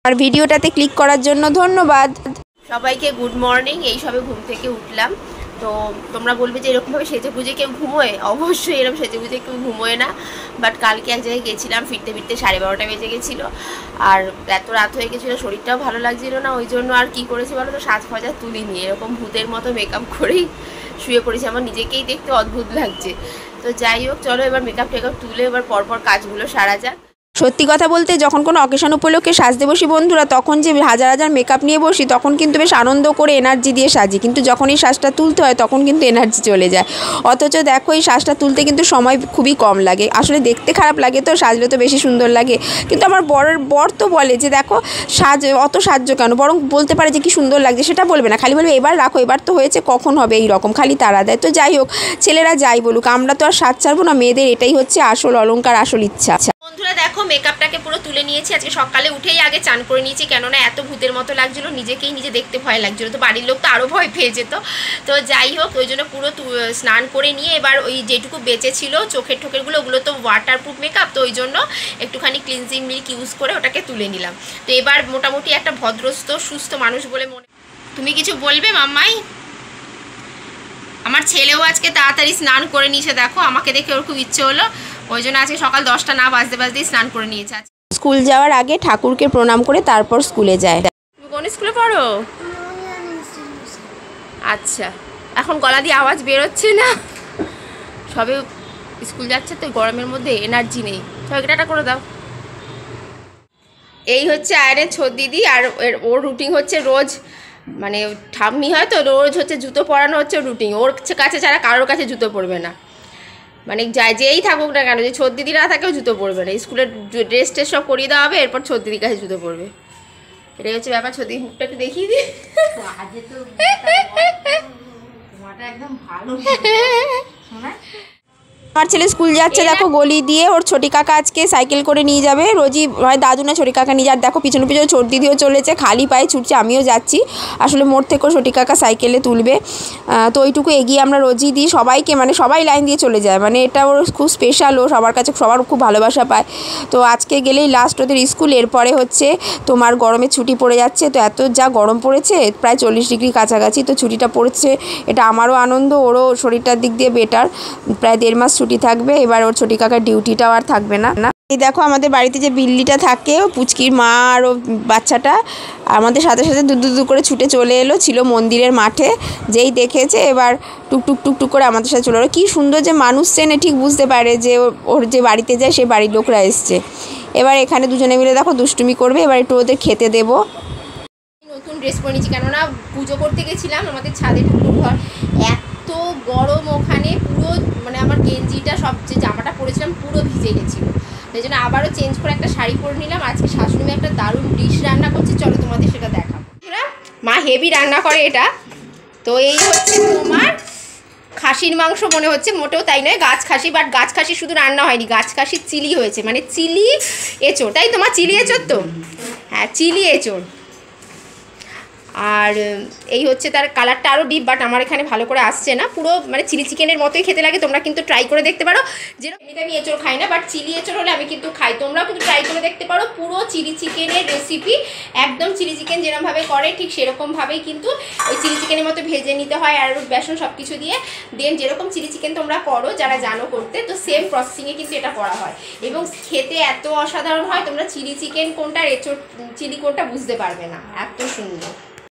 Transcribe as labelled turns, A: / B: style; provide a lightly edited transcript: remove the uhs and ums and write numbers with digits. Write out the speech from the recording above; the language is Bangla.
A: আর ভিডিওটাতে ক্লিক করার জন্য ধন্যবাদ
B: সবাইকে। Good morning. এই সবে ঘুম থেকে উঠলাম। তো তোমরা বলবে যে এরকমভাবে সেজে গুজে কেউ ঘুমোয়? অবশ্যই এরকম সেজে গুজে কেউ ঘুমোয় না। বাট কালকে এক জায়গায় গেছিলাম, ফিরতে ফিরতে 12:30 বেজে গেছিলো। আর এত রাত হয়ে গেছিলো, শরীরটাও ভালো লাগছিল না। ওই জন্য আর কি করেছি বলো তো, সাজ ফাজা তুলিনি, এরকম ভূতের মতো মেকআপ করেই শুয়ে পড়েছি। আমার নিজেকেই দেখতে অদ্ভুত লাগছে। তো যাই হোক, চলো এবার মেকআপ টেকআপ তুলে এবার পরপর কাজগুলো সারা যাক।
A: সত্যি কথা বলতে যখন কোনো অকেশন উপলক্ষে সাজতে বসি বন্ধুরা, তখন যে হাজার হাজার মেকআপ নিয়ে বসি তখন কিন্তু বেশ আনন্দ করে এনার্জি দিয়ে সাজি, কিন্তু যখন এই সাজটা তুলতে হয় তখন কিন্তু এনার্জি চলে যায়। অথচ দেখো এই সাজটা তুলতে কিন্তু সময় খুবই কম লাগে। আসলে দেখতে খারাপ লাগে, তো সাজলে তো বেশি সুন্দর লাগে। কিন্তু আমার বর তো বলে যে দেখো অত সাজ্য কেন, বরং বলতে পারে যে কি সুন্দর লাগছে, সেটা বলবে না, খালি বলবে এবার রাখো, এবার তো হয়েছে, কখন হবে, এই রকম খালি তাড়া দেয়। তো যাই হোক, ছেলেরা যাই বলুক, আমরা তো আর সাজ ছাড়বো না, মেয়েদের এটাই হচ্ছে আসল অলংকার, আসল ইচ্ছা।
B: বন্ধুরা দেখো, মেকআপটাকে পুরো তুলে নিয়েছি। আজকে সকালে উঠেই আগে চান করে নিয়েছি, কেননা এত ভূতের মতো লাগছিলো, নিজেকেই নিজে দেখতে ভয় লাগছিলো। তো বাড়ির লোক তো আরও ভয় পেয়ে যেত। তো যাই হোক, ওই জন্য পুরো স্নান করে নিয়ে এবার ওই যেটুকু বেঁচে ছিল চোখের ঠোকেরগুলো, ওগুলো তো ওয়াটারপ্রুফ মেকআপ, তো ওই জন্য একটুখানি ক্লিনজিং মিল্ক ইউজ করে ওটাকে তুলে নিলাম। তো এবার মোটামুটি একটা ভদ্রস্থ সুস্থ মানুষ বলে মনে। তুমি কিছু বলবে মাম্মাই? আমার ছেলেও আজকে তাড়াতাড়ি স্নান করে নিয়েছে, দেখো আমাকে দেখে ওর খুব ইচ্ছে হলো, ওই জন্য আজকে সকাল 10টা না বাজতে বাজতেই স্নান করে নিয়েছে।
A: স্কুল যাওয়ার আগে ঠাকুরকে প্রণাম করে তারপর স্কুলে যায়।
B: তুমি কোন স্কুলে পড়ো? আচ্ছা, এখন গলা দিয়ে আওয়াজ বেরোচ্ছে না, সবে স্কুল যাচ্ছে তো গরমের মধ্যে এনার্জি নেই। সবাই এটা করে দাও। এই হচ্ছে আয়নের ছোট দিদি, আর ওর রুটিন হচ্ছে রোজ, মানে ঠাম্মি হয় তো, রোজ হচ্ছে জুতো পরানো হচ্ছে রুটিন। ওর কাছে ছাড়া কারোর কাছে জুতো পরবে না, মানে যেই থাকুক না কেন, যে ছোট দিদি না থাকেও জুতো পরবে না। স্কুলের ড্রেস টেস সব করিয়ে দেওয়া হবে, এরপর ছোট দিদির কাছে জুতো পরবে। এটাই হচ্ছে ব্যাপার। ছোট দিদির মুখটা একটু দেখিয়ে দিই।
C: একদম ভালো।
A: আমার ছেলে স্কুল যাচ্ছে, দেখো গলি দিয়ে ওর ছোটি কাকা আজকে সাইকেল করে নিয়ে যাবে। রোজই হয় দাদু না ছোটি কাকা নিয়ে যার, দেখো পিছনে পিছনে ছোট দিদিও চলেছে, খালি পায়ে ছুটছে, আমিও যাচ্ছি। আসলে মোড় থেকেও ছোটি কাকা সাইকেলে তুলবে, তো ওইটুকু এগিয়ে আমরা রোজই দিই সবাইকে, মানে সবাই লাইন দিয়ে চলে যায়, মানে এটা ওর খুব স্পেশাল, ও সবার কাছে সবার খুব ভালোবাসা পায়। তো আজকে গেলেই লাস্ট ওদের স্কুল, এরপরে হচ্ছে তোমার গরমের ছুটি পড়ে যাচ্ছে। তো এত যা গরম পড়েছে, প্রায় 40 ডিগ্রি কাছাকাছি, তো ছুটিটা পড়েছে, এটা আমারও আনন্দ, ওরও শরীরটার দিক দিয়ে বেটার। প্রায় 1.5 মাস ছুটি থাকবে, এবার ওর ছোটি কাকার ডিউটিটাও আর থাকবে না। এই দেখো আমাদের বাড়িতে যে বিল্লিটা থাকে, ও পুচকির মা আর ও বাচ্চাটা আমাদের সাথে সাথে দু করে ছুটে চলে এলো, ছিল মন্দিরের মাঠে, যেই দেখেছে এবার টুকটুক টুকটুক করে আমাদের সাথে চলে এলো। কী সুন্দর যে মানুষ চেনে, ঠিক বুঝতে পারে যে ওর যে বাড়িতে যায় সে বাড়ির লোকরা এসছে। এবার এখানে দুজনে মিলে দেখো দুষ্টুমি করবে, এবার একটু ওদের খেতে দেবো।
B: নতুন ড্রেস পরে নিয়েছি, কেননা পুজো করতে গেছিলাম আমাদের ছাদে ঠাকুর ঘর, এত গরম ওখানে, পুরো মানে আমার গেঞ্জিটা সব যে জামাটা পরেছিলাম পুরো ভিজে গেছিলো। সেই জন্য আবারও চেঞ্জ করে একটা শাড়ি পরে নিলাম। আজকে শাশুড়ি একটা দারুণ ডিশ রান্না করছে, চলো তোমাদের সেটা দেখাবো। মা হেভি রান্না করে এটা। তো এই হচ্ছে তোমার খাসির মাংস, মনে হচ্ছে, মোটেও তাই নয়, গাছ খাসি, বাট গাছ খাসি শুধু রান্না হয়নি, গাছ খাসির চিলি হয়েছে, মানে চিলি এঁচোড়, তাই তোমার চিলি এঁচোড় তো? হ্যাঁ, চিলি এঁচোড়। আর এই হচ্ছে তার কালারটা আরও ডিপ, বাট আমার এখানে ভালো করে আসছে না, পুরো মানে চিলি চিকেনের মতোই খেতে লাগে। তোমরা কিন্তু ট্রাই করে দেখতে পারো, যেরকম এমনিতে আমি এঁচোড় খাই না, বাট চিলি এঁচোড় হলে আমি কিন্তু খাই, তোমরাও কিন্তু ট্রাই করে দেখতে পারো। পুরো চিলি চিকেনের রেসিপি, একদম চিলি চিকেন যেরকমভাবে করে ঠিক সেরকমভাবেই কিন্তু ওই চিলি চিকেনের মতো ভেজে নিতে হয়, আর বেসন সব কিছু দিয়ে, দেন যেরকম চিলি চিকেন তোমরা করো যারা জানো করতে, তো সেম প্রসেসিংয়ে কিন্তু এটা করা হয়, এবং খেতে এত অসাধারণ হয়, তোমরা চিলি চিকেন কোনটা এঁচোড় চিলি কোনটা বুঝতে পারবে না, এত সুন্দর।